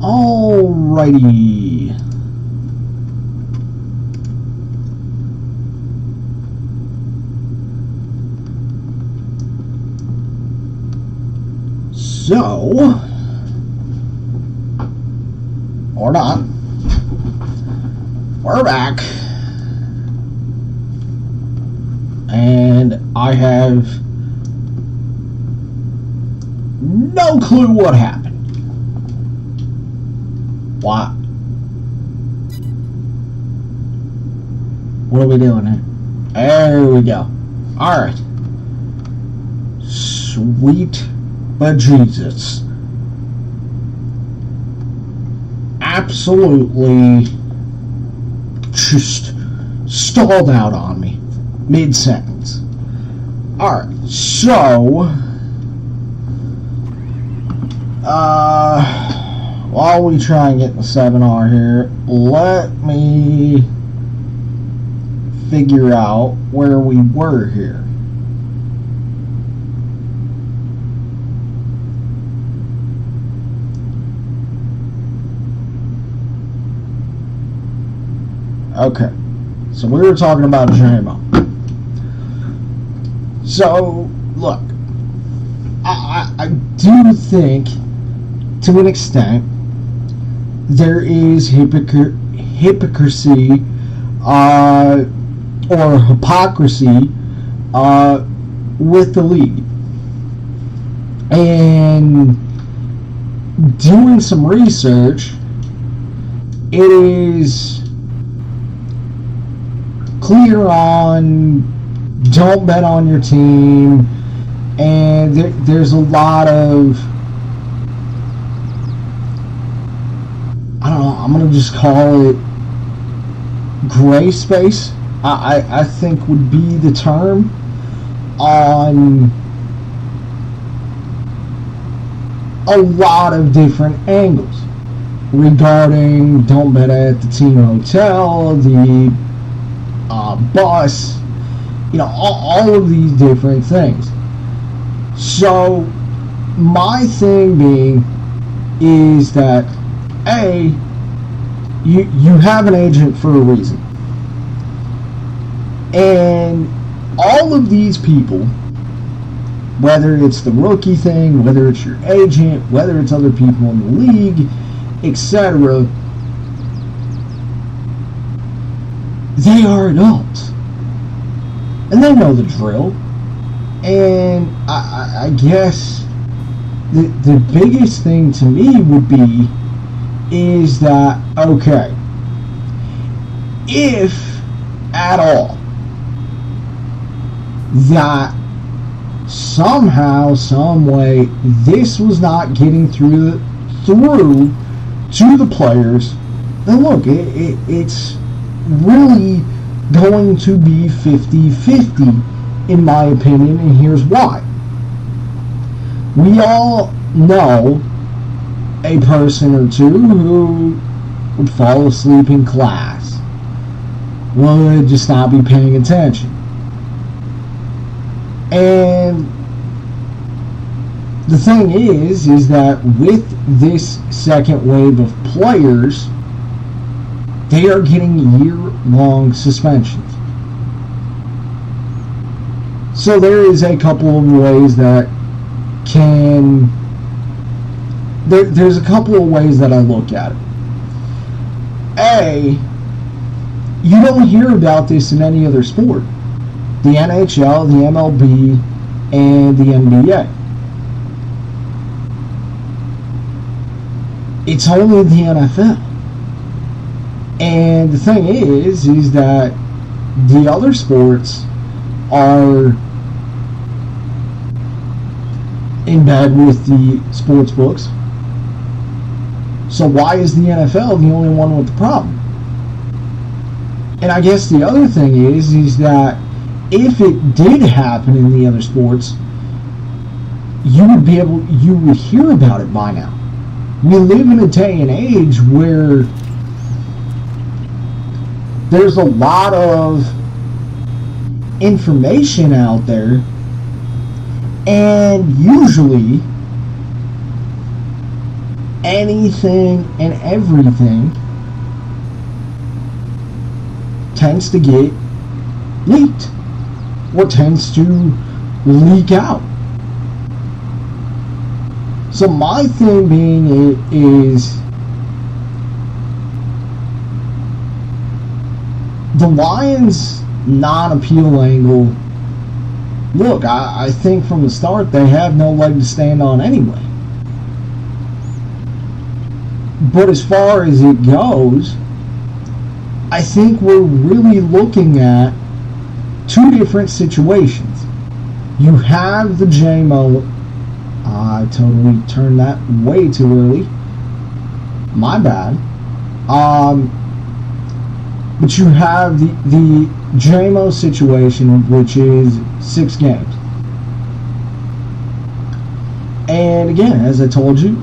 Alrighty. So, or not, we're back, and I have no clue what happened. What? What are we doing here? There we go. Alright. Sweet bejesus. Absolutely just stalled out on me mid-sentence. Alright, so while we try and get the 7R here, let me figure out where we were here. Okay, so we were talking about JMO. So, look, I do think, to an extent, there is hypocrisy or hypocrisy with the league. And doing some research, it is clear on don't bet on your team, and there's a lot of, I don't know, I'm going to just call it gray space, I think would be the term, on a lot of different angles regarding don't bet at the team hotel, the bus, you know, all of these different things. So my thing being is that you have an agent for a reason, and all of these people, whether it's the rookie thing, whether it's your agent, whether it's other people in the league, etc., they are adults, and they know the drill. And I guess the biggest thing to me would be is that, okay, if at all that somehow, some way, this was not getting through to the players, then look, it's really going to be 50-50 in my opinion, and here's why. We all know a person or two who would fall asleep in class, would just not be paying attention, and the thing is that with this second wave of players, they are getting year-long suspensions. So there is a couple of ways that there's a couple of ways that I look at it. You don't hear about this in any other sport. The NHL, the MLB, and the NBA. It's only the NFL. And the thing is that the other sports are in bed with the sports books. So why is the NFL the only one with the problem? And I guess the other thing is that if it did happen in the other sports, you would hear about it by now. We live in a day and age where there's a lot of information out there, and usually anything and everything tends to get leaked or tends to leak out. So my thing being is the Lions non-appeal angle. Look, I think from the start they have no leg to stand on anyway. But as far as it goes, I think we're really looking at two different situations. You have the JMO. I totally turned that way too early. My bad. But you have the JMO situation, which is 6 games. And again, as I told you,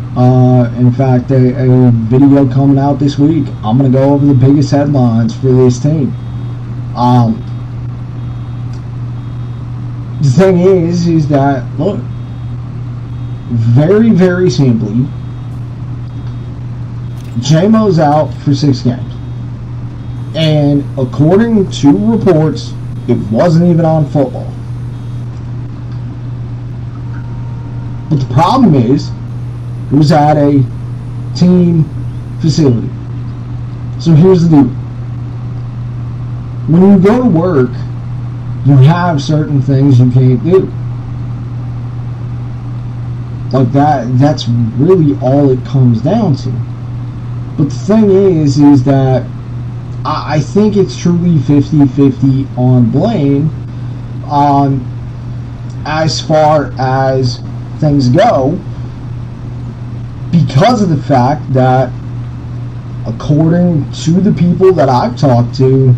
in fact, a video coming out this week, I'm going to go over the biggest headlines for this team. The thing is that, look, very, very simply, JMO's out for 6 games. And according to reports, it wasn't even on football. But the problem is, it was at a team facility. So here's the deal. When you go to work, you have certain things you can't do. Like that's really all it comes down to. But the thing is that I think it's truly 50-50 on blame as far as things go, because of the fact that, according to the people that I've talked to,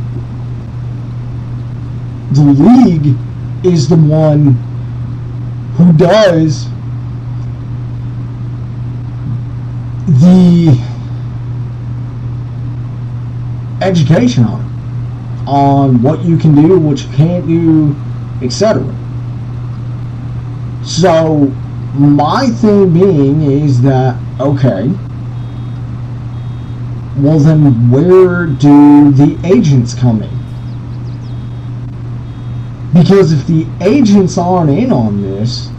the league is the one who does the education on what you can do, what you can't do, etc. So my thing being is that, okay, well then where do the agents come in? Because if the agents aren't in on this,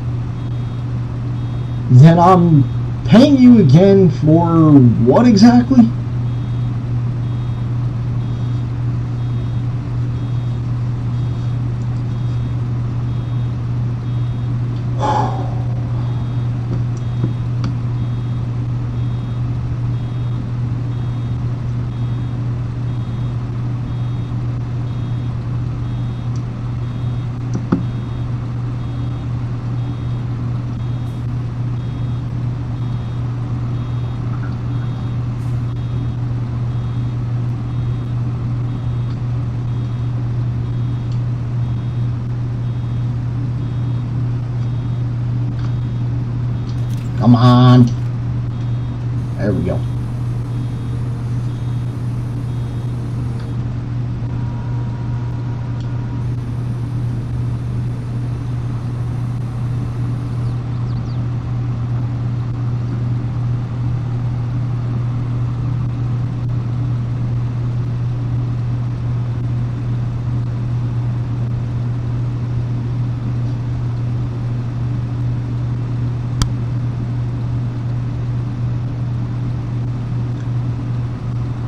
then I'm paying you again for what exactly? Come on. There we go.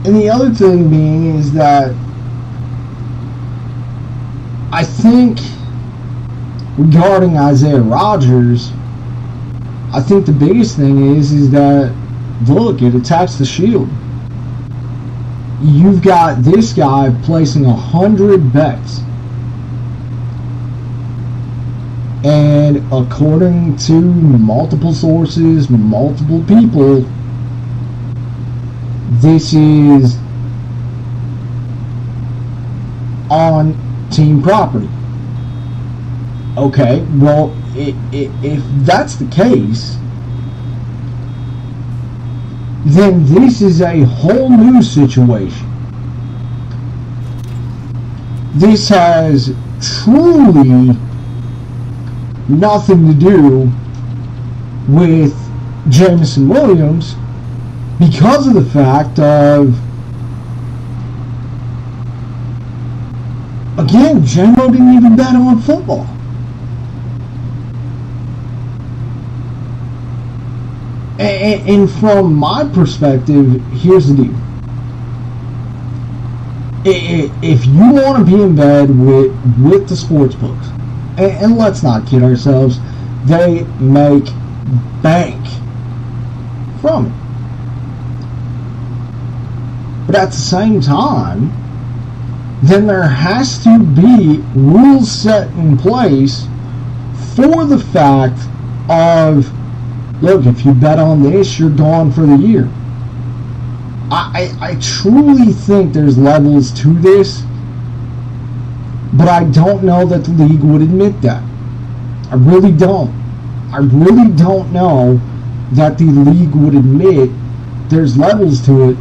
And the other thing being is that I think regarding Isaiah Rodgers, I think the biggest thing is that, look, it attacks the shield. You've got this guy placing 100 bets. And according to multiple sources, multiple people, this is on team property. Okay, well, if that's the case, then this is a whole new situation. This has truly nothing to do with Jameson Williams because of the fact of, again, J-Mo didn't even bet on football. And from my perspective, here's the deal. If you want to be in bed with the sports books, and let's not kid ourselves, they make bank from it. But at the same time, then there has to be rules set in place for the fact of, look, if you bet on this, you're gone for the year. I truly think there's levels to this, but I don't know that the league would admit that. I really don't. I really don't know that the league would admit there's levels to it,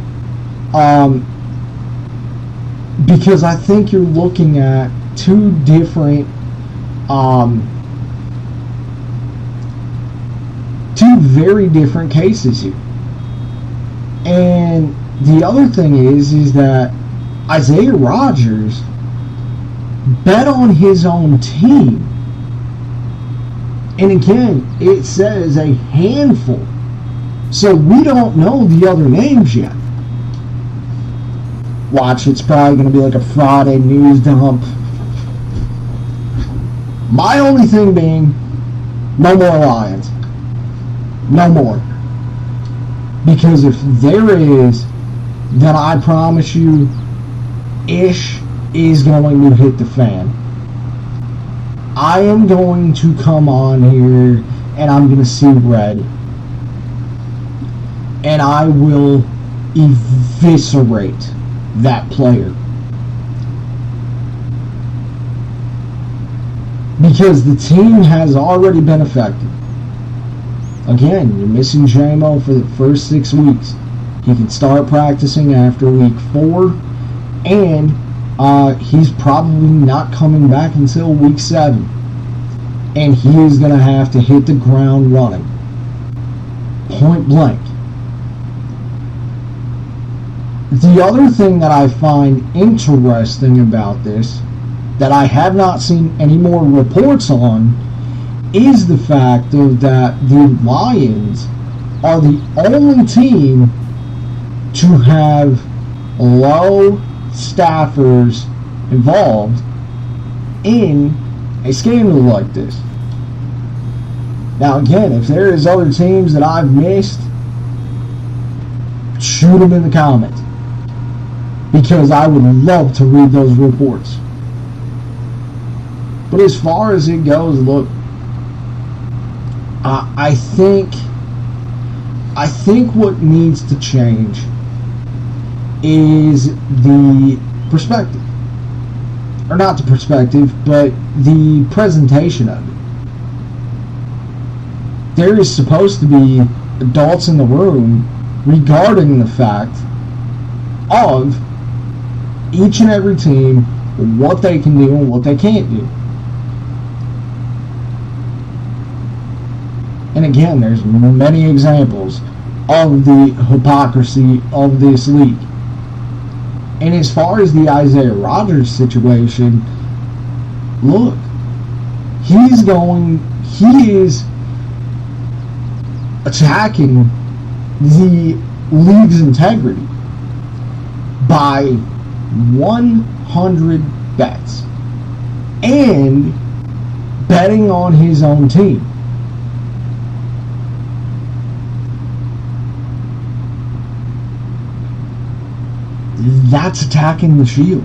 because I think you're looking at two different, two very different cases here. And the other thing is that Isaiah Rodgers bet on his own team. And again, it says a handful. So we don't know the other names yet. Watch, it's probably going to be like a Friday news dump. My only thing being, no more Lions. No more. Because if there is, then I promise you, ish is going to hit the fan. I am going to come on here and I'm going to see red. And I will eviscerate that player. Because the team has already been affected. Again, you're missing J-Mo for the first 6 weeks. He can start practicing after week 4, and he's probably not coming back until week 7. And he is going to have to hit the ground running. Point blank. The other thing that I find interesting about this, that I have not seen any more reports on, is the fact of that the Lions are the only team to have low staffers involved in a scandal like this. Now again, if there is other teams that I've missed, shoot them in the comments, because I would love to read those reports. But as far as it goes, look, I think what needs to change is the perspective. Or not the perspective, but the presentation of it. There is supposed to be adults in the room regarding the fact of each and every team, what they can do and what they can't do. And again, there's many examples of the hypocrisy of this league. And as far as the Isaiah Rodgers situation, look, he is attacking the league's integrity by 100 bets and betting on his own team. That's attacking the shield.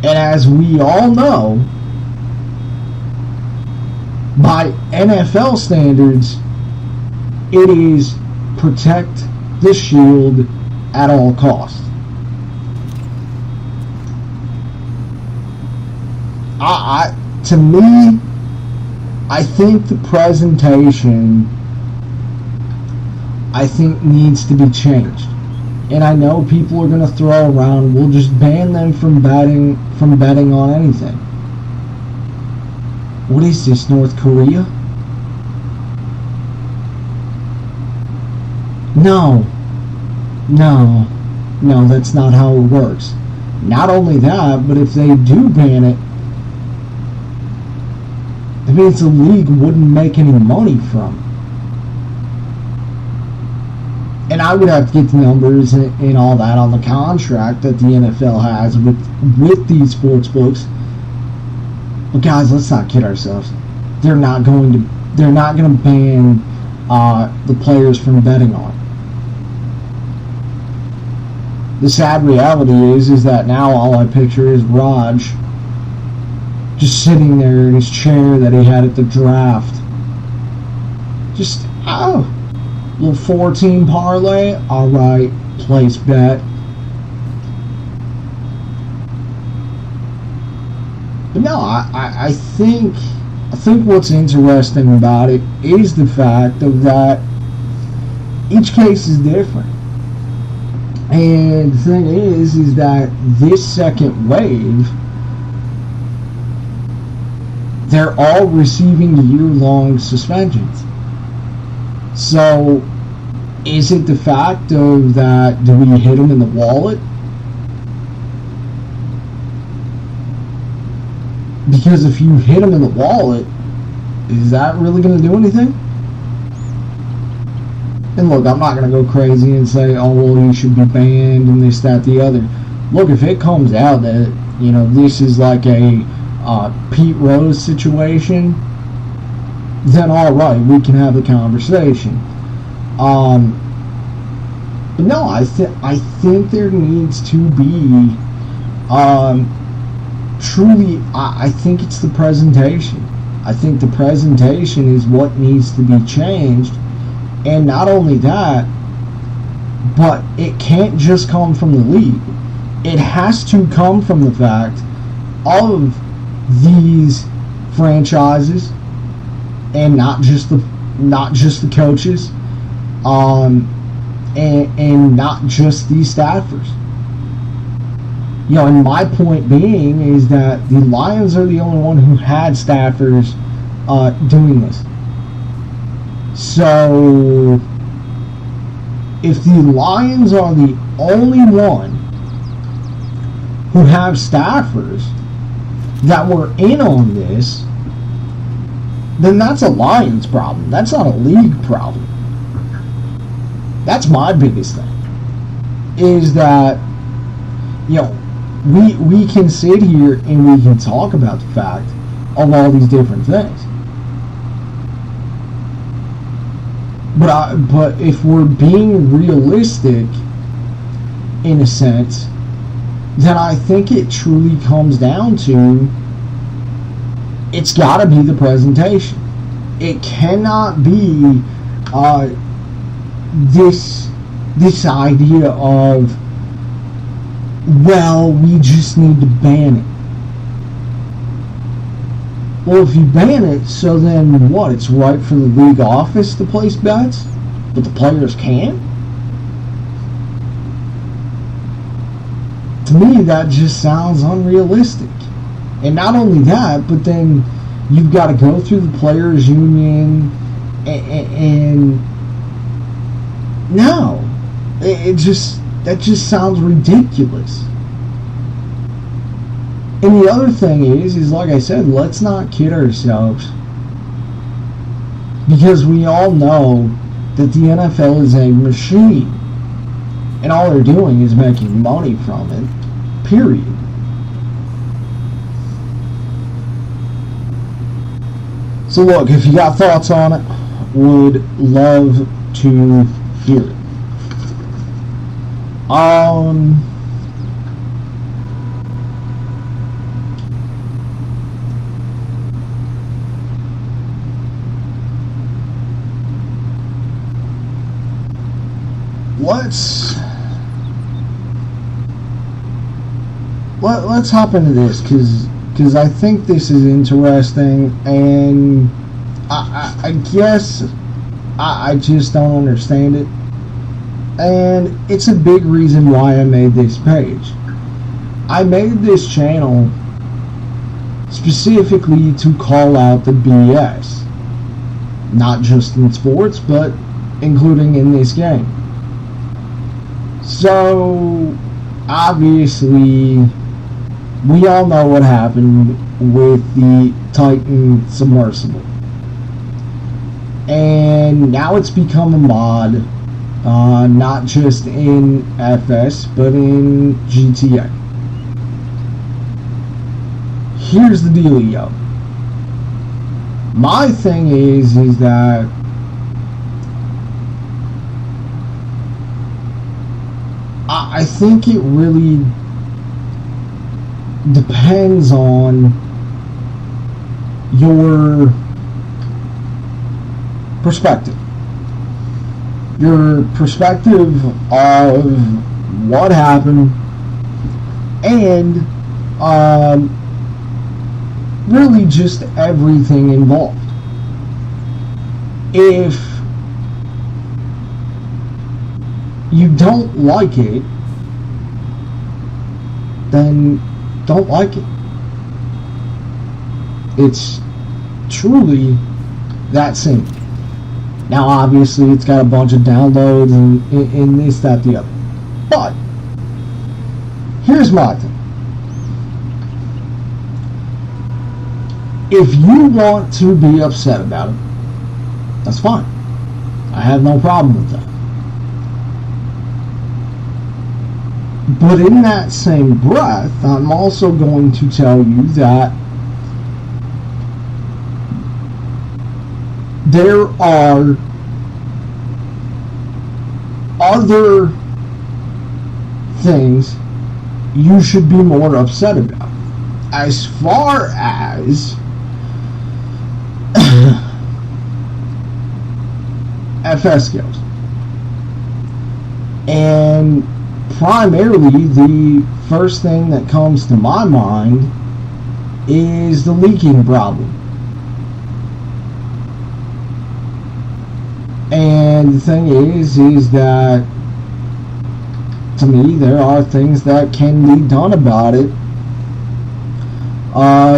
And as we all know, by NFL standards, it is protect the shield at all costs. To me, I think the presentation, needs to be changed. And I know people are going to throw around, we'll just ban them from betting on anything. What is this, North Korea? No, no, no, that's not how it works. Not only that, but if they do ban it, that means the league wouldn't make any money from it. And I would have to get the numbers and all that on the contract that the NFL has with these sports books. But guys, let's not kid ourselves. They're not going to ban the players from betting on it. The sad reality is that now all I picture is Raj just sitting there in his chair that he had at the draft. Just, little 4-team parlay. Alright, place bet. But no, I think what's interesting about it is the fact of that each case is different. And the thing is that this second wave, they're all receiving year-long suspensions. So, is it the fact of that, do we hit them in the wallet? Because if you hit them in the wallet, is that really going to do anything? And look, I'm not going to go crazy and say, oh, well, he should be banned and this, that, the other. Look, if it comes out that, this is like a Pete Rose situation, then all right, we can have a conversation. But no, I think there needs to be truly. I think it's the presentation. I think the presentation is what needs to be changed, and not only that, but it can't just come from the league. It has to come from the fact of these franchises, and not just the coaches, and not just these staffers. And my point being is that the Lions are the only one who had staffers doing this. So, if the Lions are the only one who have staffers that were in on this, then that's a Lions problem. That's not a league problem. That's my biggest thing. Is that, we can sit here and we can talk about the fact of all these different things. But if we're being realistic, in a sense, then I think it truly comes down to, it's got to be the presentation. It cannot be this idea of, well, we just need to ban it. Well, if you ban it, so then what? It's right for the league office to place bets, but the players can't? To me, that just sounds unrealistic. And not only that, but then you've got to go through the players' union, and no, that just sounds ridiculous. And the other thing is like I said, let's not kid ourselves, because we all know that the NFL is a machine, and all they're doing is making money from it, period. So look, if you got thoughts on it, would love to hear it. Let's hop into this, because I think this is interesting, and I guess I just don't understand it, and it's a big reason why I made this page. I made this channel specifically to call out the BS, not just in sports, but including in this game. So, obviously, we all know what happened with the Titan submersible. And now it's become a mod, not just in FS, but in GTA. Here's the dealio. My thing is that I think it really depends on your perspective. Your perspective of what happened and really just everything involved. If you don't like it, then don't like it. It's truly that simple. Now, obviously, it's got a bunch of downloads and this, that, the other. But here's my thing. If you want to be upset about it, that's fine. I have no problem with that. But in that same breath, I'm also going to tell you that there are other things you should be more upset about. As far as FS goes. And primarily, the first thing that comes to my mind is the leaking problem. And the thing is that, to me, there are things that can be done about it.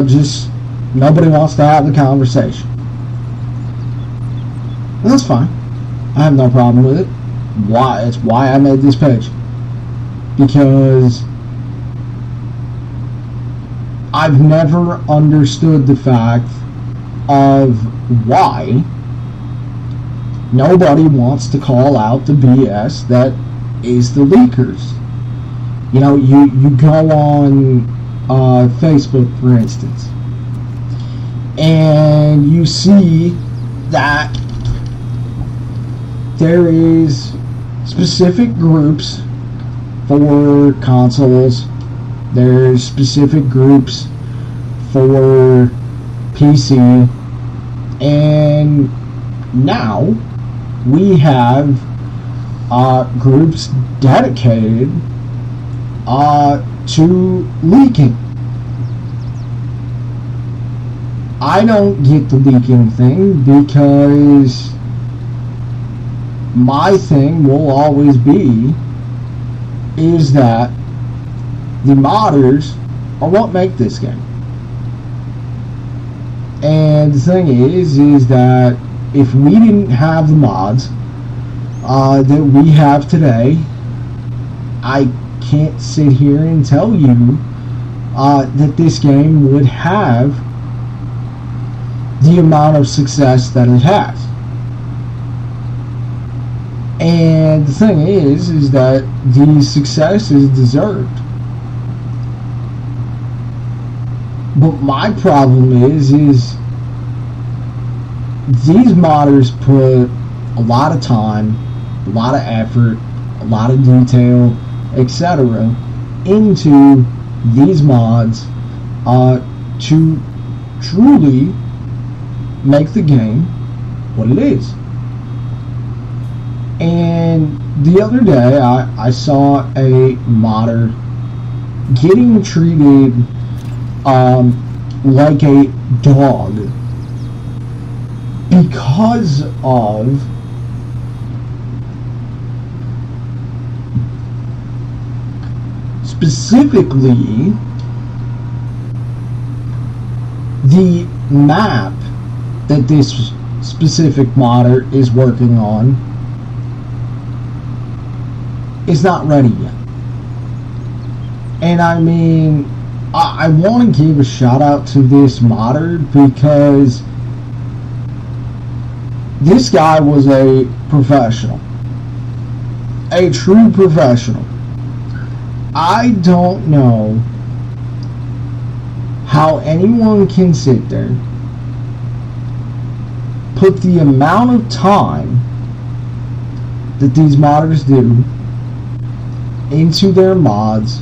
Just nobody wants to have the conversation. And that's fine. I have no problem with it. It's why I made this page. Because I've never understood the fact of why nobody wants to call out the BS that is the leakers. You know, you go on Facebook, for instance, and you see that there is specific groups for consoles, there's specific groups for PC, and now we have groups dedicated to leaking. I don't get the leaking thing because my thing will always be is that the modders are what make this game. And the thing is that if we didn't have the mods that we have today, I can't sit here and tell you that this game would have the amount of success that it has. And the thing is that the success is deserved. But my problem is these modders put a lot of time, a lot of effort, a lot of detail, etc. into these mods to truly make the game what it is. And the other day I saw a modder getting treated like a dog because of specifically the map that this specific modder is working on is not ready yet. And I mean, I want to give a shout out to this modder because this guy was a professional. A true professional. I don't know how anyone can sit there, put the amount of time that these modders do into their mods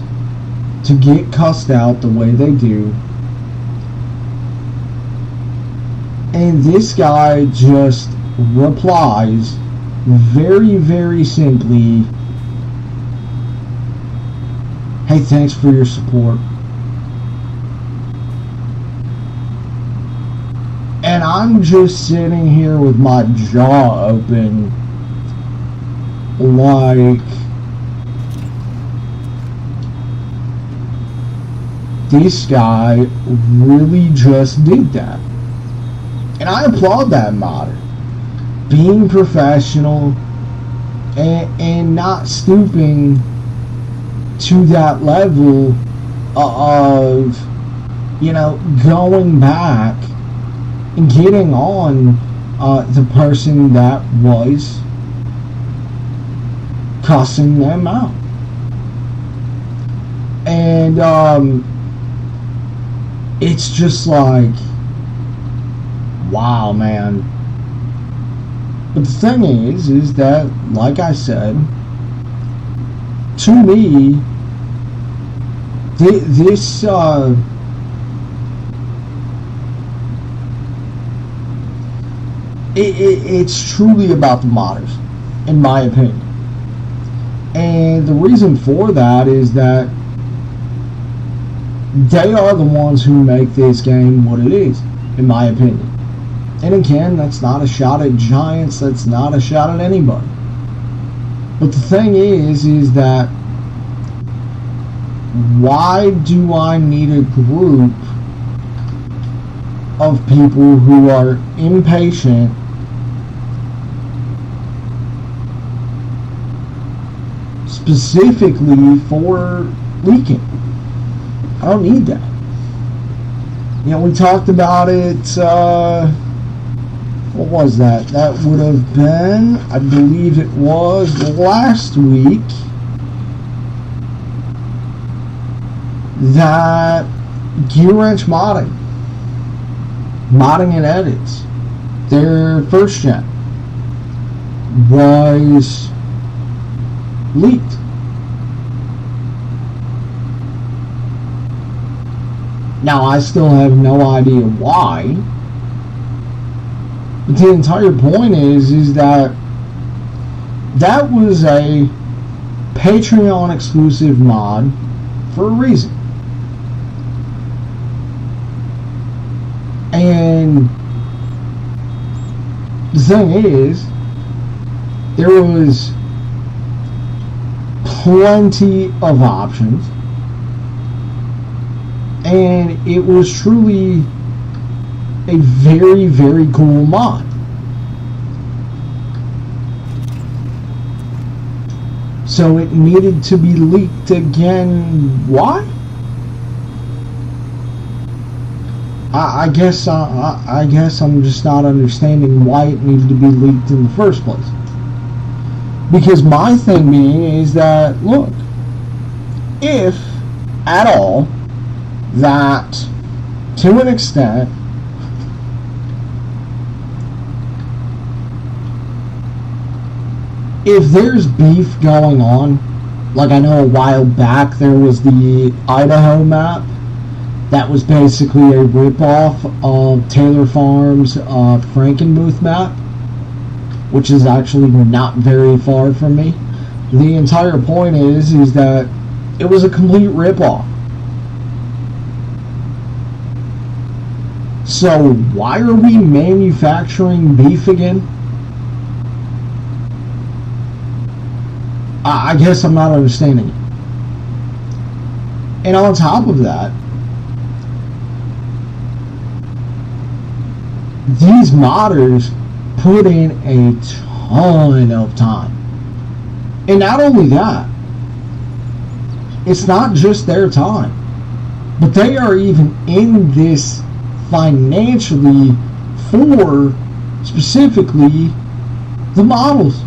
to get cussed out the way they do, and this guy just replies very, very simply, "Hey, thanks for your support." And I'm just sitting here with my jaw open, like, this guy really just did that. And I applaud that modder. Being professional and not stooping to that level of, going back and getting on the person that was cussing them out. And it's just like, wow, man. But the thing is that, like I said, to me, this it's truly about the modders, in my opinion. And the reason for that is that they are the ones who make this game what it is, in my opinion. And again, that's not a shot at Giants, that's not a shot at anybody. But the thing is that why do I need a group of people who are impatient specifically for leaking? I don't need that. We talked about it, what was that? That would have been, I believe it was last week, that Gear Wrench modding and edits, their first gen was leaked. Now, I still have no idea why, but the entire point is that that was a Patreon exclusive mod for a reason. And the thing is, there was plenty of options, and it was truly a very, very cool mod. So it needed to be leaked again. Why? I guess I'm just not understanding why it needed to be leaked in the first place. Because my thing being is that, look, if at all, that to an extent if there's beef going on, like I know a while back there was the Idaho map that was basically a ripoff of Taylor Farms' Frankenmuth map, which is actually not very far from me. The entire point is that it was a complete ripoff. So why are we manufacturing beef again? I guess I'm not understanding it. And on top of that, these modders put in a ton of time. And not only that, It's not just their time, but they are even in this financially for specifically the models.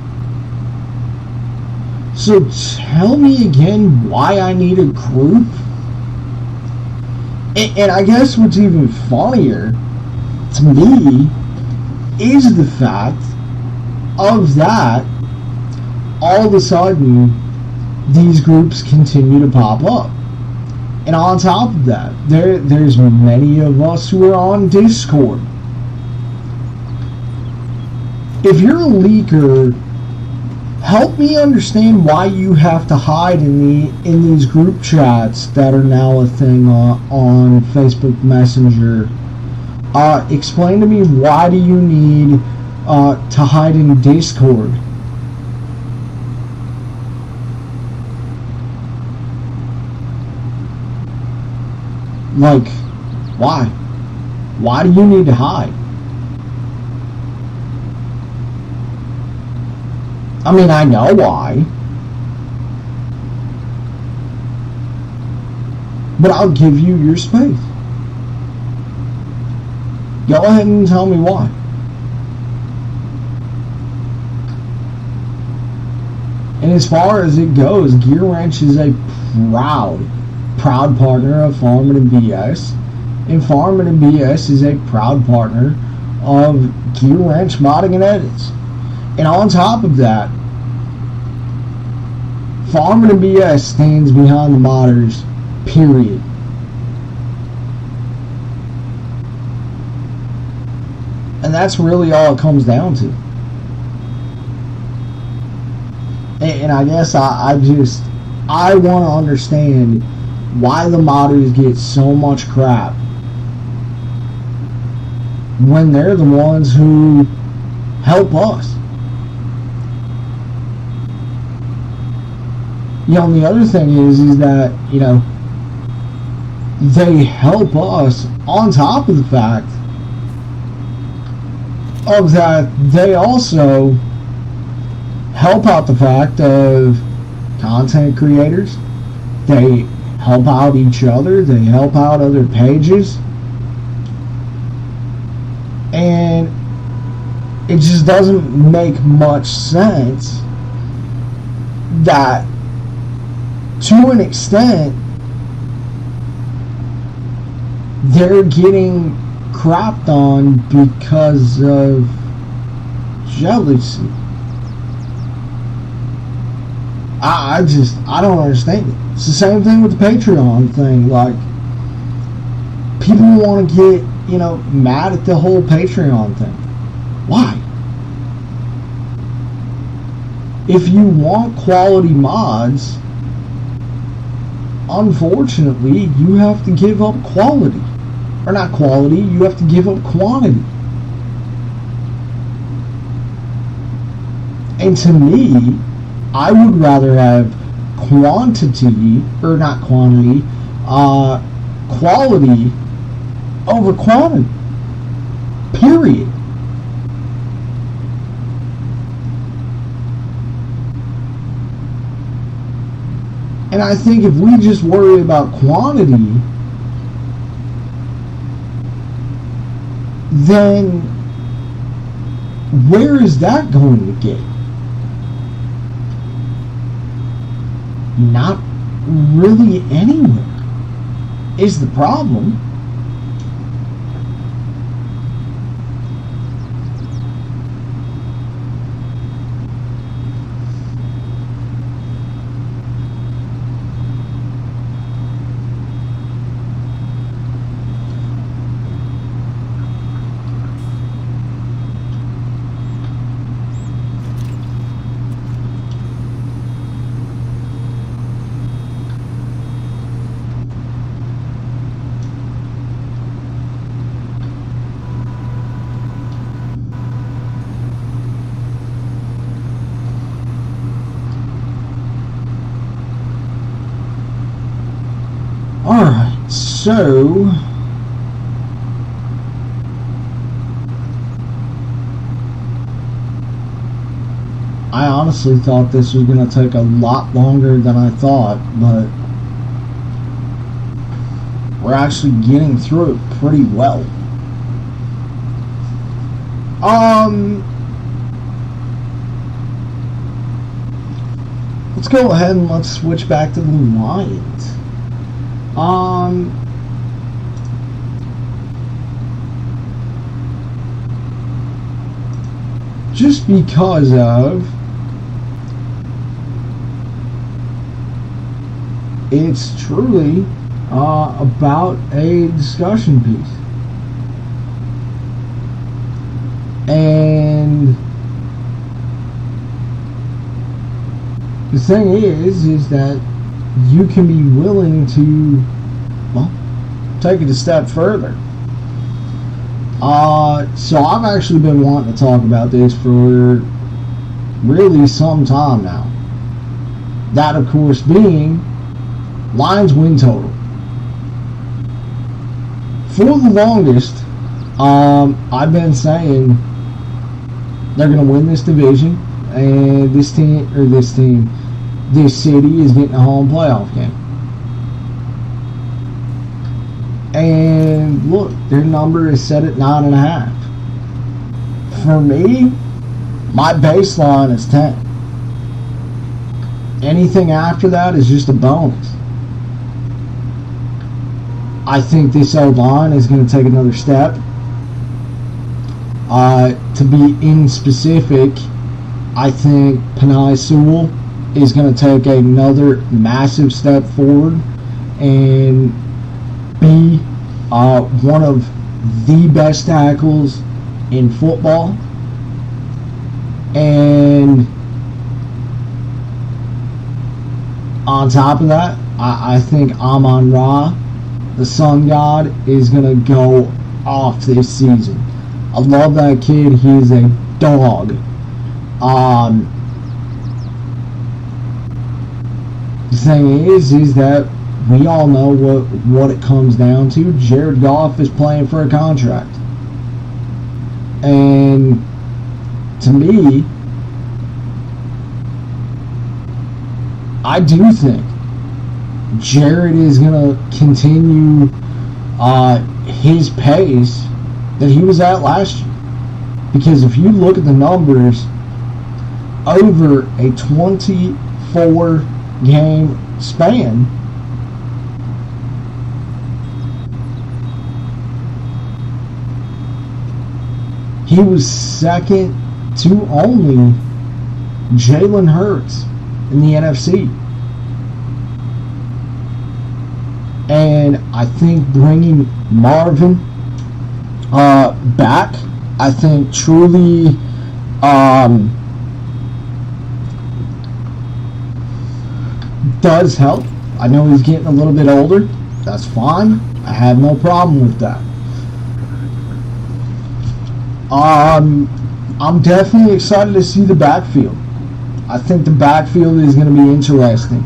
So tell me again why I need a group. And I guess what's even funnier to me is the fact of that all of a sudden these groups continue to pop up. And on top of that, there's many of us who are on Discord. If you're a leaker, help me understand why you have to hide in these group chats that are now a thing on Facebook Messenger. Explain to me, why do you need to hide in Discord? Like, why? Why do you need to hide? I mean, I know why. But I'll give you your space. Go ahead and tell me why. And as far as it goes, Gear Wrench is a proud partner of Farming and BS. And Farming and BS is a proud partner of Gear Wrench Modding and Edits. And on top of that, Farming and BS stands behind the modders, period. And that's really all it comes down to. And I guess I want to understand why the modders get so much crap when they're the ones who help us. You know, and the other thing is that, you know, they help us on top of the fact of that they also help out the fact of content creators. They help out each other. They help out other pages. And it just doesn't make much sense that, to an extent, they're getting crapped on because of jealousy. I don't understand it. It's the same thing with the Patreon thing. Like, people want to get, you know, mad at the whole Patreon thing. Why? If you want quality mods, unfortunately, you have to give up quality. Or not quality, you have to give up quantity. And to me, I would rather have quantity, or not quantity, quality over quantity. Period. And I think if we just worry about quantity, then where is that going to get? Not really anywhere is the problem. Alright, so I honestly thought this was going to take a lot longer than I thought, but we're actually getting through it pretty well. Let's go ahead and let's switch back to the Lions. Just because of it's truly about a discussion piece. And the thing is that you can be willing to, well, take it a step further. So I've actually been wanting to talk about this for really some time now. That, of course, being Lions win total. For the longest, I've been saying they're going to win this division, and this city is getting a home playoff game. And look, their number is set at 9.5. For me, my baseline is 10. Anything after that is just a bonus. I think this O-line is going to take another step. To be in specific, I think Penei Sewell is going to take another massive step forward and be one of the best tackles in football. And on top of that, I think Amon-Ra, the Sun God, is going to go off this season. I love that kid. He is a dog. The thing is that we all know what it comes down to. Jared Goff is playing for a contract. And to me, I do think Jared is going to continue his pace that he was at last year. Because if you look at the numbers over a 24-game span, he was second to only Jalen Hurts in the NFC. And I think bringing Marvin back, I think truly does help. I know he's getting a little bit older. That's fine. I have no problem with that. I'm definitely excited to see the backfield. I think the backfield is going to be interesting.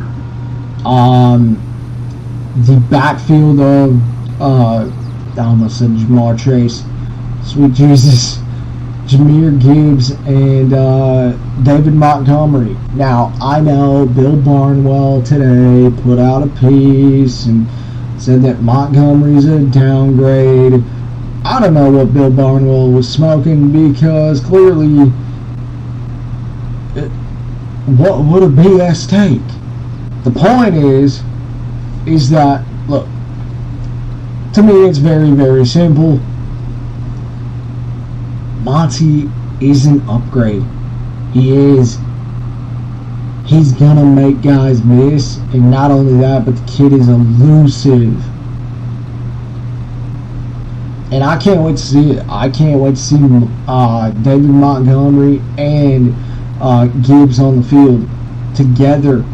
The backfield of I almost said Jamar Chase, sweet Jesus, Jahmyr Gibbs, and David Montgomery. Now, I know Bill Barnwell today put out a piece and said that Montgomery's a downgrade. I don't know what Bill Barnwell was smoking, because clearly, what would a BS take? The point is that, look, to me it's very, very simple. Monty is an upgrade. He is. He's gonna make guys miss, and not only that, but the kid is elusive. And I can't wait to see it. I can't wait to see David Montgomery and Gibbs on the field together.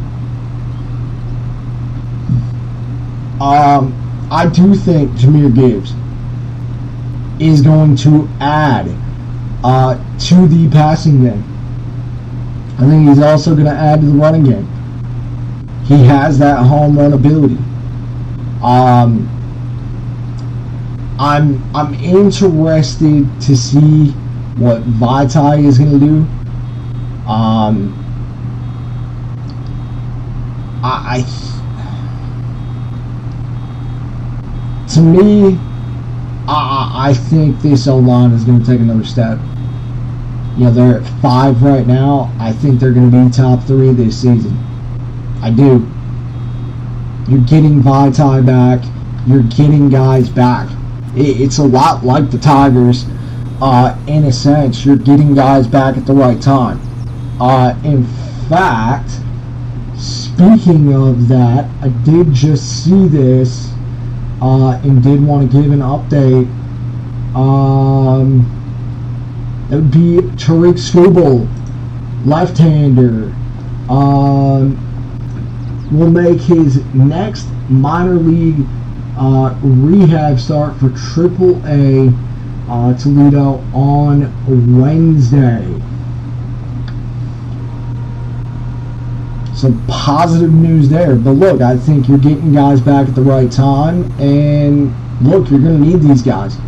I do think Jahmyr Gibbs is going to add to the passing game. I think he's also going to add to the running game. He has that home run ability. I'm interested to see what Vitae is going to do. To me, I think this O-line is going to take another step. You know, they're at 5 right now. I think they're going to be top 3 this season. I do. You're getting Vitae back. You're getting guys back. It's a lot like the Tigers. In a sense, you're getting guys back at the right time. In fact, speaking of that, I did just see this and did want to give an update. It would be Tariq Skubal, left-hander, will make his next minor league rehab start for AAA Toledo on Wednesday. Some positive news there. But look, I think you're getting guys back at the right time. And look, you're going to need these guys.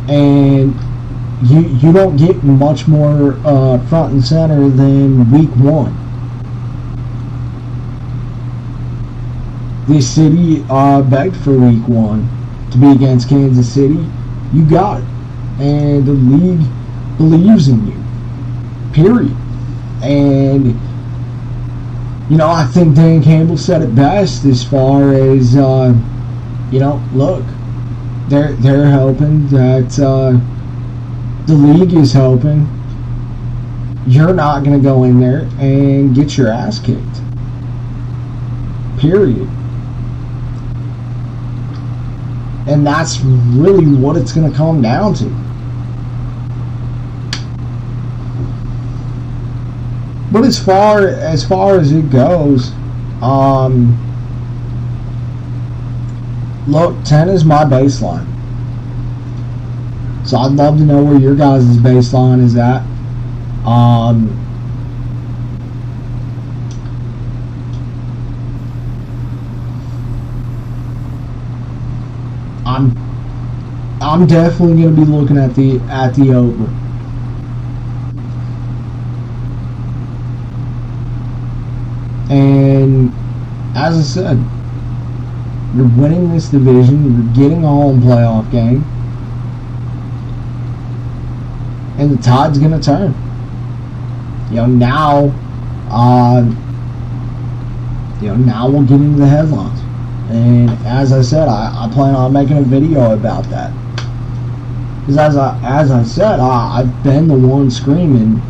And you don't get much more front and center than week 1. This city begged for week 1 to be against Kansas City. You got it. And the league believes in you. Period. And, you know, I think Dan Campbell said it best as far as, you know, look, they're hoping that the league is hoping you're not going to go in there and get your ass kicked. Period. And that's really what it's going to come down to. But as far as it goes, look, 10 is my baseline. So I'd love to know where your guys' baseline is at. I'm definitely going to be looking at the over. And as I said, you're winning this division, you're getting a home playoff game, and the tide's going to turn. You know, now we'll get into the headlines. And as I said, I plan on making a video about that. Because as I said, I've been the one screaming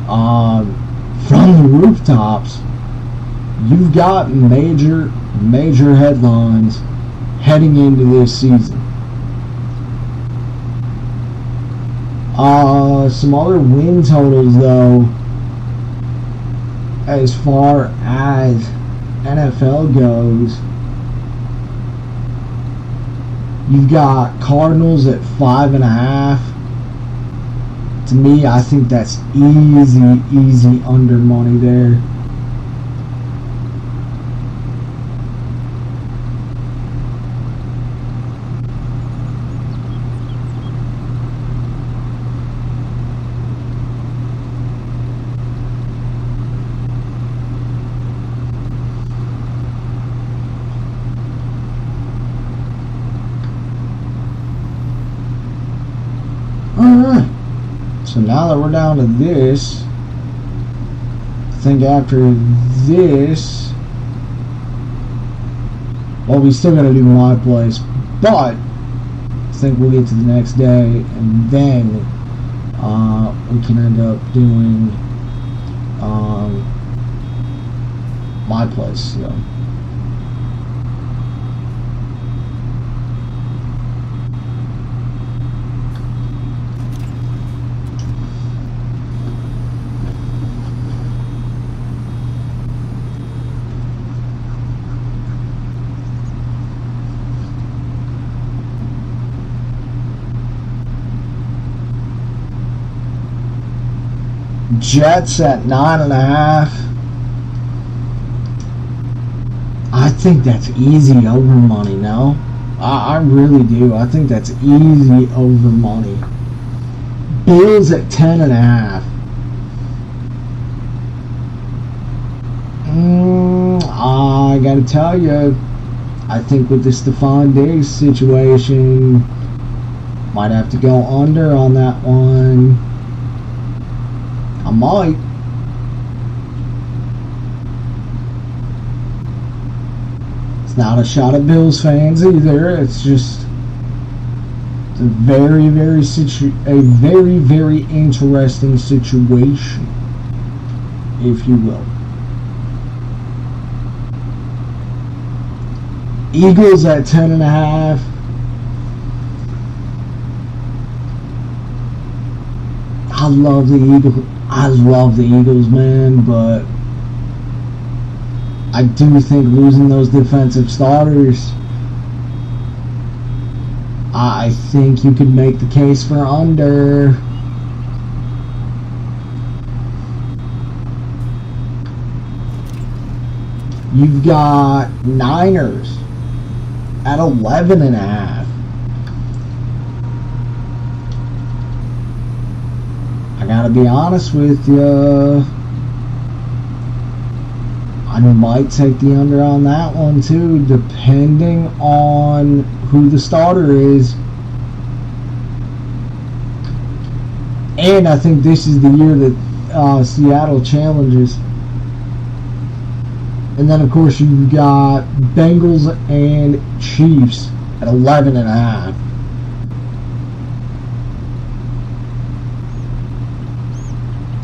from the rooftops. You've got major headlines heading into this season. Some other win totals, though, as far as NFL goes. You've got Cardinals at 5.5. To me, I think that's easy under money there. Alright, so now that we're down to this, I think after this, well, we still gotta do my place, but I think we'll get to the next day, and then we can end up doing my place, so. Jets at 9.5. I think that's easy over money now. I really do. I think that's easy over money. Bills at 10.5. I gotta tell you, I think with the Stephon Diggs situation, might have to go under on that one. I might. It's not a shot at Bills fans either. It's just a very, very interesting situation, if you will. Eagles at 10.5. I love the Eagles. I love the Eagles, man, but I do think losing those defensive starters, I think you could make the case for under. You've got Niners at 11.5. I gotta be honest with you, I might take the under on that one too, depending on who the starter is. And I think this is the year that Seattle challenges. And then, of course, you've got Bengals and Chiefs at 11.5.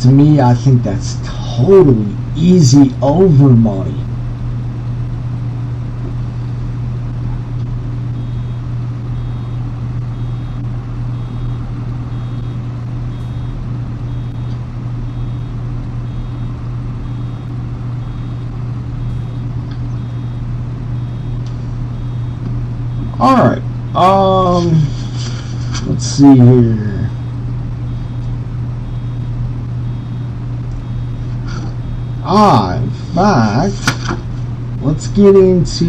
To me, I think that's totally easy over money. Alright, let's see here. In fact, let's get into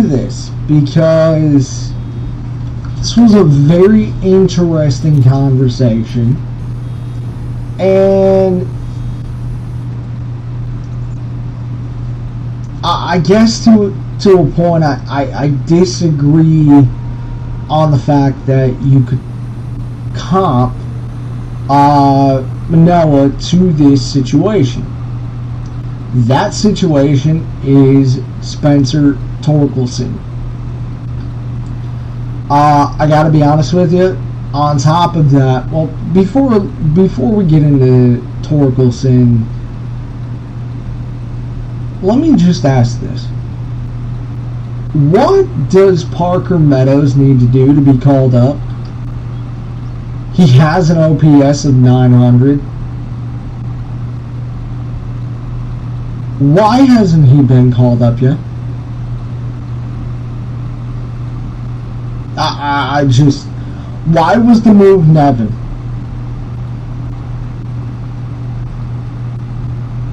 this, because this was a very interesting conversation, and I guess to a point I disagree on the fact that you could comp Manoa to this situation. That situation is Spencer Torkelson. I gotta be honest with you. On top of that, well, before we get into Torkelson, let me just ask this. What does Parker Meadows need to do to be called up? He has an OPS of 900. Why hasn't he been called up yet? Why was the move Nevin?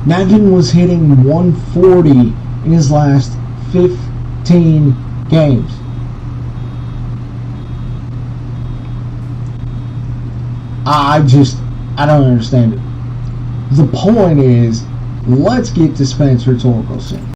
Nevin was hitting 140 in his last 15 games. I don't understand it. The point is, let's get to Spencer Torkelson.